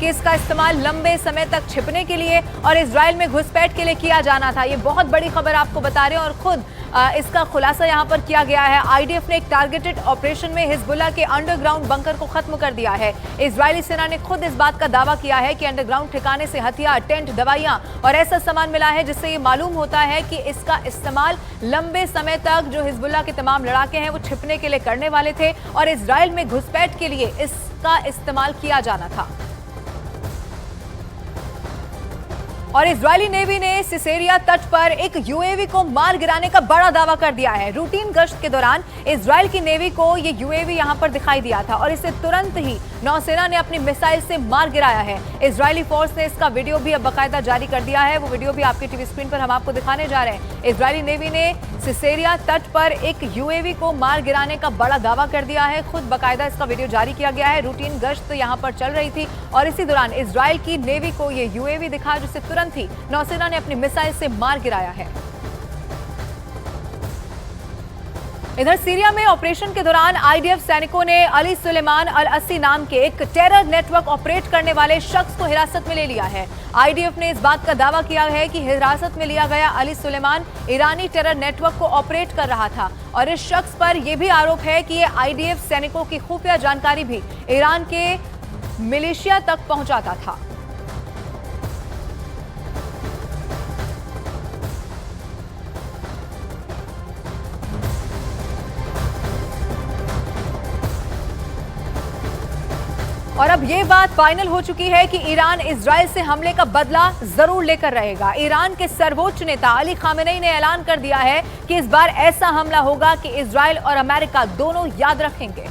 कि इसका इस्तेमाल लंबे समय तक छिपने के लिए और इजराइल में घुसपैठ के लिए किया जाना था। ये बहुत बड़ी खबर आपको बता रहे हैं और खुद इसका खुलासा यहां पर किया गया है। आईडीएफ ने एक टारगेटेड ऑपरेशन में हिजबुल्लाह के अंडरग्राउंड बंकर को खत्म कर दिया है। इजरायली सेना ने खुद इस बात का दावा किया है कि अंडरग्राउंड ठिकाने से हथियार, टेंट, दवाइयां और ऐसा सामान मिला है जिससे ये मालूम होता है कि इसका इस्तेमाल लंबे समय तक जो हिजबुल्लाह के तमाम लड़ाके हैं वो छिपने के लिए करने वाले थे और इजराइल में घुसपैठ के लिए इसका इस्तेमाल किया जाना था। और इजरायली नेवी ने सिसेरिया तट पर एक यूएवी को मार गिराने का बड़ा दावा कर दिया है। रूटीन गश्त के दौरान इजराइल की नेवी को ये यूएवी यहां पर दिखाई दिया था और इसे तुरंत ही नौसेना ने अपनी मिसाइल से मार गिराया है। इजरायली फोर्स ने इसका वीडियो भी अब बाकायदा जारी कर दिया है। वो वीडियो भी आपके टीवी स्क्रीन पर हम आपको दिखाने जा रहे हैं। इजरायली नेवी ने सिसेरिया तट पर एक यूएवी को मार गिराने का बड़ा दावा कर दिया है। खुद बाकायदा इसका वीडियो जारी किया गया है। रूटीन गश्त यहां पर चल रही थी और इसी दौरान इजराइल की नेवी को ये यूएवी दिखा जिसे तुरंत ही नौसेना ने अपनी मिसाइल से मार गिराया है। इधर सीरिया में ऑपरेशन के दौरान आईडीएफ सैनिकों ने अली सुलेमान अल अस्सी नाम के एक टेरर नेटवर्क ऑपरेट करने वाले शख्स को हिरासत में ले लिया है। आईडीएफ ने इस बात का दावा किया है कि हिरासत में लिया गया अली सुलेमान ईरानी टेरर नेटवर्क को ऑपरेट कर रहा था और इस शख्स पर यह भी आरोप है कि यह आईडीएफ सैनिकों की खुफिया जानकारी भी ईरान के मिलिशिया तक पहुंचाता था। और अब ये बात फाइनल हो चुकी है कि ईरान इजराइल से हमले का बदला जरूर लेकर रहेगा। ईरान के सर्वोच्च नेता अली खामेनेई ने ऐलान कर दिया है कि इस बार ऐसा हमला होगा कि इजराइल और अमेरिका दोनों याद रखेंगे।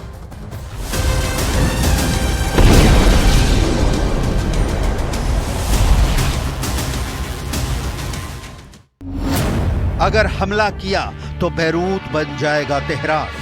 अगर हमला किया तो बैरूत बन जाएगा तेहरान।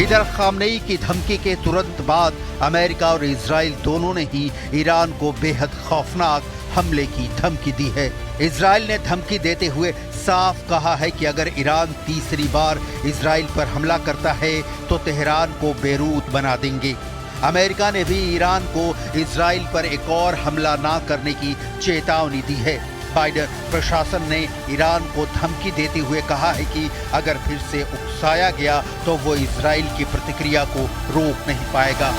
इधर खामनेई की धमकी के तुरंत बाद अमेरिका और इजराइल दोनों ने ही ईरान को बेहद खौफनाक हमले की धमकी दी है। इजराइल ने धमकी देते हुए साफ कहा है कि अगर ईरान तीसरी बार इजराइल पर हमला करता है तो तेहरान को बेरूत बना देंगे। अमेरिका ने भी ईरान को इजराइल पर एक और हमला ना करने की चेतावनी दी है। बाइडेन प्रशासन ने ईरान को धमकी देते हुए कहा है कि अगर फिर से उकसाया गया तो वो इजराइल की प्रतिक्रिया को रोक नहीं पाएगा।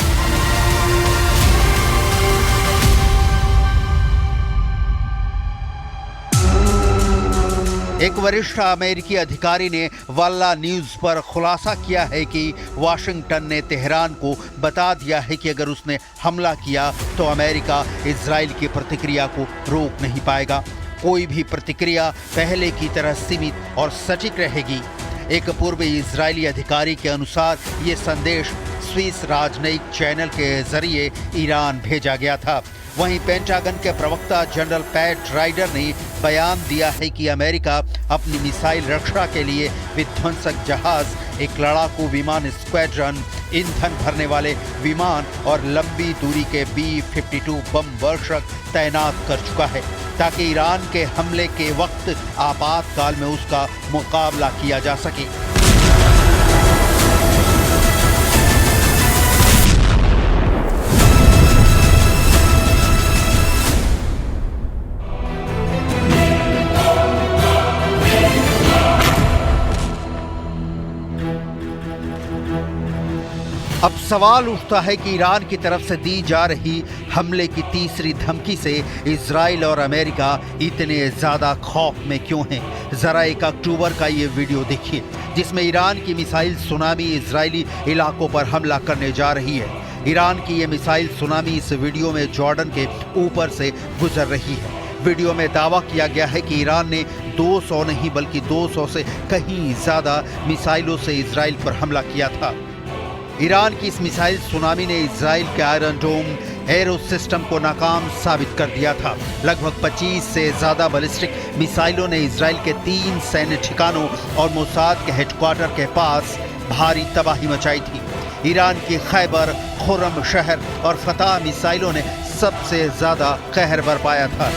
एक वरिष्ठ अमेरिकी अधिकारी ने वल्ला न्यूज पर खुलासा किया है कि वाशिंगटन ने तेहरान को बता दिया है कि अगर उसने हमला किया तो अमेरिका इजराइल की प्रतिक्रिया को रोक नहीं पाएगा। कोई भी प्रतिक्रिया पहले की तरह सीमित और सटीक रहेगी। एक पूर्व इजरायली अधिकारी के अनुसार ये संदेश स्विस राजनयिक चैनल के जरिए ईरान भेजा गया था। वहीं पेंटागन के प्रवक्ता जनरल पैट राइडर ने बयान दिया है कि अमेरिका अपनी मिसाइल रक्षा के लिए विध्वंसक जहाज, एक लड़ाकू विमान स्क्वाड्रन, ईंधन भरने वाले विमान और लंबी दूरी के B-52 बम वर्षक तैनात कर चुका है ताकि ईरान के हमले के वक्त आपातकाल में उसका मुकाबला किया जा सके। अब सवाल उठता है कि ईरान की तरफ से दी जा रही हमले की तीसरी धमकी से इजराइल और अमेरिका इतने ज्यादा खौफ में क्यों हैं? जरा 1 अक्टूबर का ये वीडियो देखिए जिसमें ईरान की मिसाइल सुनामी इजरायली इलाकों पर हमला करने जा रही है। ईरान की ये मिसाइल सुनामी इस वीडियो में जॉर्डन के ऊपर से गुजर रही है। वीडियो में दावा किया गया है कि ईरान ने 200 नहीं बल्कि 200 से कहीं ज्यादा मिसाइलों से इजराइल पर हमला किया था। ईरान की इस मिसाइल सुनामी ने इजराइल के आयरन डोम एरो सिस्टम को नाकाम साबित कर दिया था। लगभग 25 से ज्यादा बैलिस्टिक मिसाइलों ने इजराइल के 3 सैन्य ठिकानों और मोसाद के हेडक्वार्टर के पास भारी तबाही मचाई थी। ईरान की खैबर, खुर्रम शहर और फतह मिसाइलों ने सबसे ज्यादा कहर बरपाया था।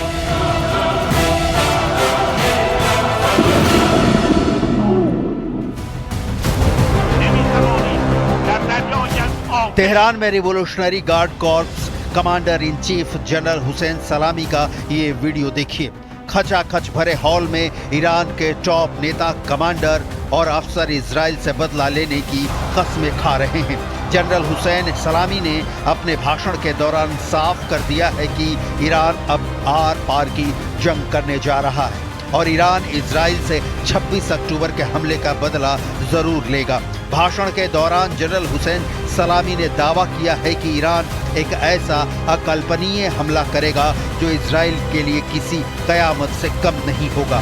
तेहरान में revolutionary guard corps commander in chief general Hussain सलामी का ये वीडियो देखिए। खचाखच भरे हॉल में ईरान के टॉप नेता, कमांडर और अफसर इजराइल से बदला लेने की कस्में खा रहे हैं। जनरल हुसैन सलामी ने अपने भाषण के दौरान साफ कर दिया है कि ईरान अब आर पार की जंग करने जा रहा है और ईरान इजराइल से 26 अक्टूबर के हमले का बदला जरूर लेगा। भाषण के दौरान जनरल हुसैन सलामी ने दावा किया है कि ईरान एक ऐसा अकल्पनीय हमला करेगा जो इजराइल के लिए किसी कयामत से कम नहीं होगा।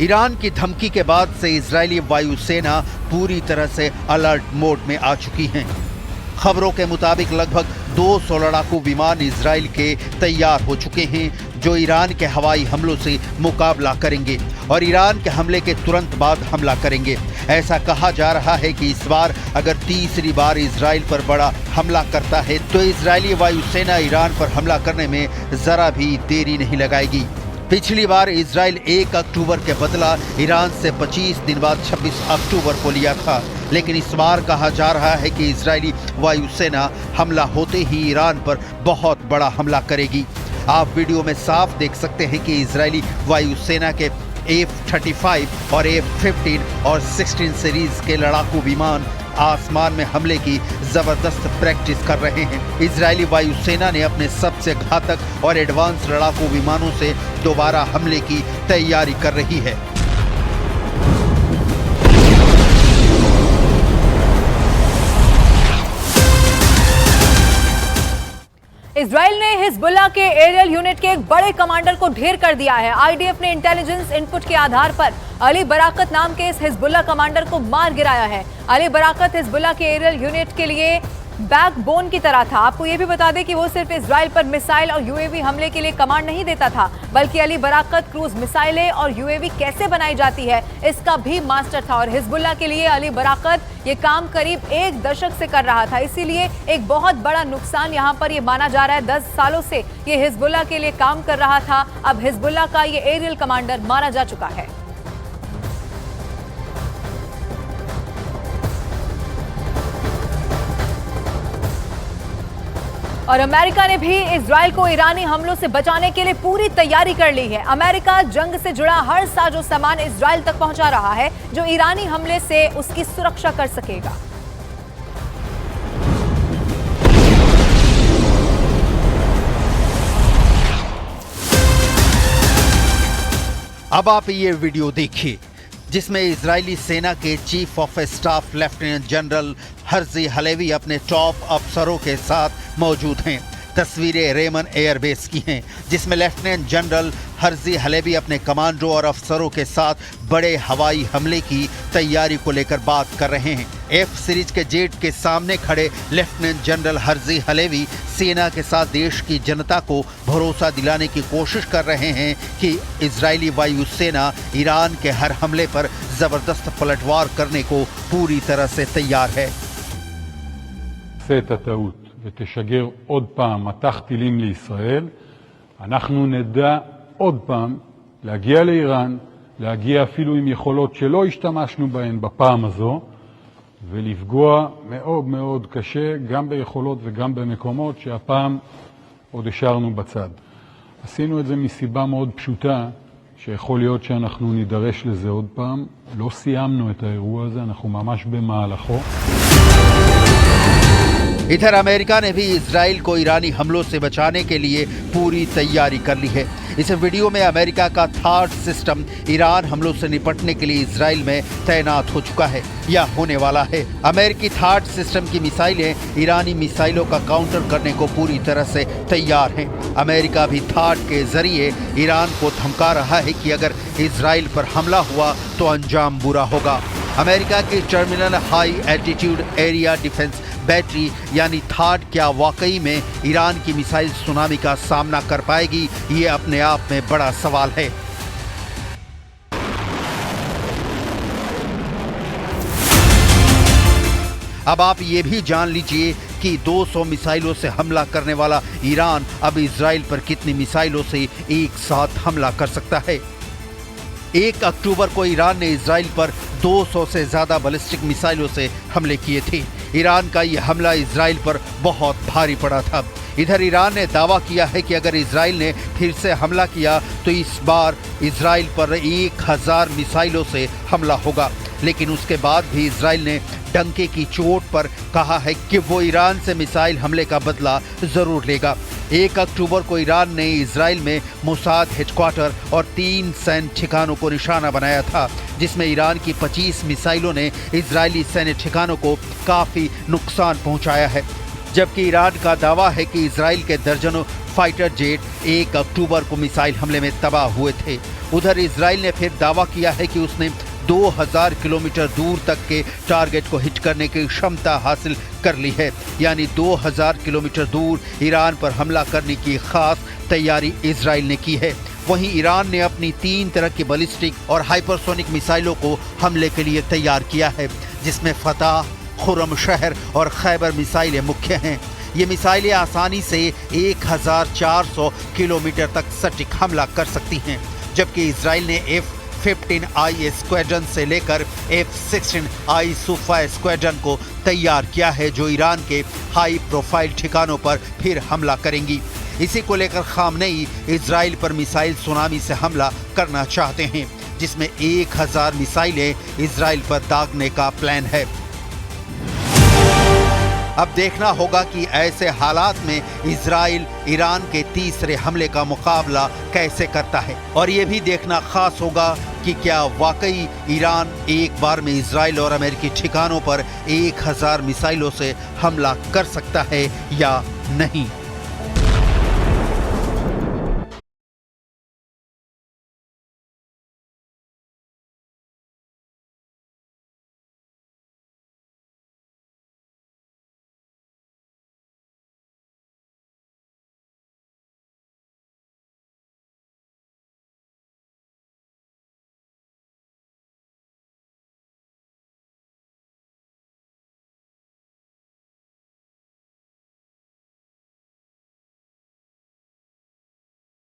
ईरान की धमकी के बाद से इजरायली वायुसेना पूरी तरह से अलर्ट मोड में आ चुकी है। खबरों के मुताबिक लगभग 200 लड़ाकू विमान इजराइल के तैयार हो चुके हैं जो ईरान के हवाई हमलों से मुकाबला करेंगे और ईरान के हमले के तुरंत बाद हमला करेंगे। ऐसा कहा जा रहा है कि इस बार अगर तीसरी बार इजराइल पर बड़ा हमला करता है तो इजरायली वायुसेना ईरान पर हमला करने में जरा भी देरी नहीं लगाएगी। पिछली बार इजराइल 1 अक्टूबर के बदला ईरान से 25 दिन बाद 26 अक्टूबर को लिया था, लेकिन इस बार कहा जा रहा है कि इजरायली वायुसेना हमला होते ही ईरान पर बहुत बड़ा हमला करेगी। आप वीडियो में साफ देख सकते हैं कि इजरायली वायुसेना के F-35 और F-15 और 16 सीरीज के लड़ाकू विमान आसमान में हमले की जबरदस्त प्रैक्टिस कर रहे हैं। इजरायली वायुसेना ने अपने सबसे घातक और एडवांस लड़ाकू विमानों से दोबारा हमले की तैयारी कर रही है। इजराइल ने हिजबुल्लाह के एरियल यूनिट के एक बड़े कमांडर को ढेर कर दिया है। आईडीएफ ने इंटेलिजेंस इनपुट के आधार पर अली बराकत नाम के इस हिजबुल्लाह कमांडर को मार गिराया है। अली बराकत हिजबुल्लाह के एरियल यूनिट के लिए बैकबोन की तरह था। आपको यह भी बता दें कि वो सिर्फ इजराइल पर मिसाइल और यूएवी हमले के लिए कमांड नहीं देता था, बल्कि अली बराकत क्रूज मिसाइलें और यूएवी कैसे बनाई जाती है इसका भी मास्टर था। और हिजबुल्लाह के लिए अली बराकत ये काम करीब 1 दशक से कर रहा था, इसीलिए एक बहुत बड़ा नुकसान यहाँ पर ये माना जा रहा है। 10 सालों से ये हिजबुल्लाह के लिए काम कर रहा था, अब हिजबुल्लाह का ये एरियल कमांडर मारा जा चुका है। और अमेरिका ने भी इजराइल को ईरानी हमलों से बचाने के लिए पूरी तैयारी कर ली है। अमेरिका जंग से जुड़ा हर साजो सामान इजराइल तक पहुंचा रहा है जो ईरानी हमले से उसकी सुरक्षा कर सकेगा। अब आप ये वीडियो देखिए जिसमें इजरायली सेना के chief of staff lieutenant general Herzi Halevi अपने टॉप अफसरों के साथ मौजूद हैं। तस्वीरें रेमन एयरबेस की हैं जिसमें लेफ्टिनेंट जनरल हर्जी हलेवी अपने कमांडो और अफसरों के साथ बड़े हवाई हमले की तैयारी को लेकर बात कर रहे हैं। F सीरीज के जेट के सामने खड़े लेफ्टिनेंट जनरल हर्जी हलेवी सेना के साथ देश की जनता को भरोसा दिलाने की कोशिश कर रहे हैं कि इजरायली वायुसेना ईरान के हर हमले पर जबरदस्त पलटवार करने को पूरी तरह से तैयार है। ותשגר עוד פעם מטח טילים לישראל, אנחנו נדע עוד פעם להגיע לאיראן, להגיע אפילו עם יכולות שלא השתמשנו בהן בפעם הזו, ולפגוע מאוד מאוד קשה גם ביכולות וגם במקומות שהפעם עוד השארנו בצד. עשינו את זה מסיבה מאוד פשוטה, שיכול להיות שאנחנו נידרש לזה עוד פעם. לא סיימנו את האירוע הזה, אנחנו ממש במהלכו. इधर अमेरिका ने भी इजराइल को ईरानी हमलों से बचाने के लिए पूरी तैयारी कर ली है। इस वीडियो में अमेरिका का थार्ड सिस्टम ईरान हमलों से निपटने के लिए इजराइल में तैनात हो चुका है या होने वाला है। अमेरिकी थार्ड सिस्टम की मिसाइलें ईरानी मिसाइलों का काउंटर करने को पूरी तरह से तैयार हैं। अमेरिका भी थार्ड के जरिए ईरान को धमका रहा है कि अगर इजराइल पर हमला हुआ तो अंजाम बुरा होगा। अमेरिका की terminal high altitude area defence battery यानी थाड क्या वाकई में ईरान की मिसाइल सुनामी का सामना कर पाएगी, ये अपने आप में बड़ा सवाल है। अब आप ये भी जान लीजिए कि 200 मिसाइलों से हमला करने वाला ईरान अब इजराइल पर कितनी मिसाइलों से एक साथ हमला कर सकता है। 1 अक्टूबर को ईरान ने इजराइल पर 200 से ज्यादा बैलिस्टिक मिसाइलों से हमले किए थे। ईरान का यह हमला इजराइल पर बहुत भारी पड़ा था। इधर ईरान ने दावा किया है कि अगर इजराइल ने फिर से हमला किया तो इस बार इजराइल पर 1000 मिसाइलों से हमला होगा। लेकिन उसके बाद भी इजराइल ने डंके की चोट पर कहा है कि वो ईरान से मिसाइल हमले का बदला जरूर लेगा। 1 अक्टूबर को ईरान ने इजराइल में मोसाद हेडक्वार्टर और 3 सैन्य ठिकानों को निशाना बनाया था, जिसमें ईरान की 25 मिसाइलों ने इजरायली सैन्य ठिकानों को काफी नुकसान पहुंचाया है। जबकि ईरान का दावा है कि इजराइल के दर्जनों फाइटर जेट 1 अक्टूबर को मिसाइल हमले में तबाह हुए थे। उधर इजराइल ने फिर दावा किया है कि उसने 2000 किलोमीटर दूर तक के टारगेट को हिट करने की क्षमता हासिल कर ली है, यानी 2000 किलोमीटर दूर ईरान पर हमला करने की खास तैयारी इजराइल ने की है। वहीं ईरान ने अपनी 3 तरह की बैलिस्टिक और हाइपरसोनिक मिसाइलों को हमले के लिए तैयार किया है, जिसमें फतह, खुर्रम शहर और खैबर मिसाइलें मुख्य हैं। ये मिसाइलें आसानी से 1400 किलोमीटर तक सटीक हमला कर सकती हैं, जबकि इजराइल ने F-15I स्क्वाड्रन से लेकर F-16I सुफा स्क्वाड्रन को तैयार किया है, जो ईरान के हाई प्रोफाइल ठिकानों पर फिर हमला करेंगी। इसी को लेकर खामनेई इजराइल पर मिसाइल सुनामी से हमला करना चाहते हैं, जिसमें 1000 मिसाइलें इजराइल पर दागने का प्लान है। अब देखना होगा कि ऐसे हालात में इजराइल ईरान के तीसरे हमले का मुकाबला कैसे करता है, और ये भी देखना खास होगा कि क्या वाकई ईरान एक बार में इजराइल और अमेरिकी ठिकानों पर 1000 मिसाइलों से हमला कर सकता है या नहीं।